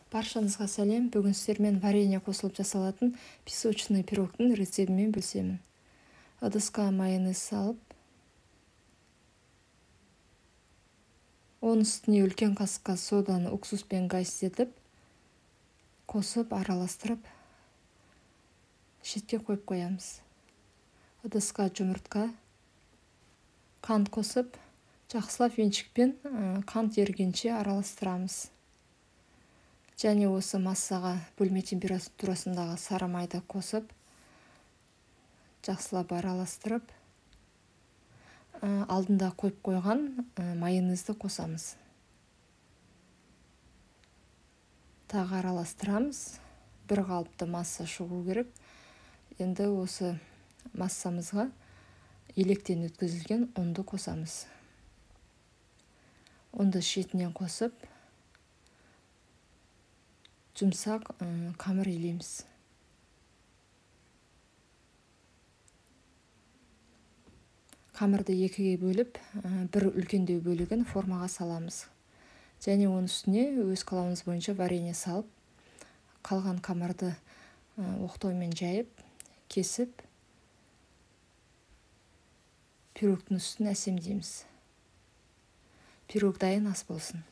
Баршаңызға сәлем. Бүгін сіздермен варенье қосылып жасалатын песочный пирогтың рецебімен бөлісемін. Ыдысқа майонез салып, оның үстіне үлкен қасыққа соданы уксуспен гайстетіп, қосып, араластырып, шетке қойып қоямыз. Ыдысқа жұмыртқа, қант қосып, жақсылап венчикпен қант ергенше араластырамыз. Және осы массаға бөлме температурасындағы сары майды қосып, жақсылап араластырып, алдында қойып қойған майонезді қосамыз. Тағы араластырамыз. Бір қалыпты масса шығу керек. Енді осы массамызға електен өткізілген ұнды қосамыз. Ұнды шетінен қосып, жұмсақ қамыр илейміз. Қамырды екіге бөліп, бір үлкендеу бөлігін формаға саламыз. Және оның үстіне өз қалауымыз бойынша варенье салып, қалған қамырды оқтаумен жайып, кесіп, пирогтың үстін әсемдейміз. Пирог дайын ас болсын.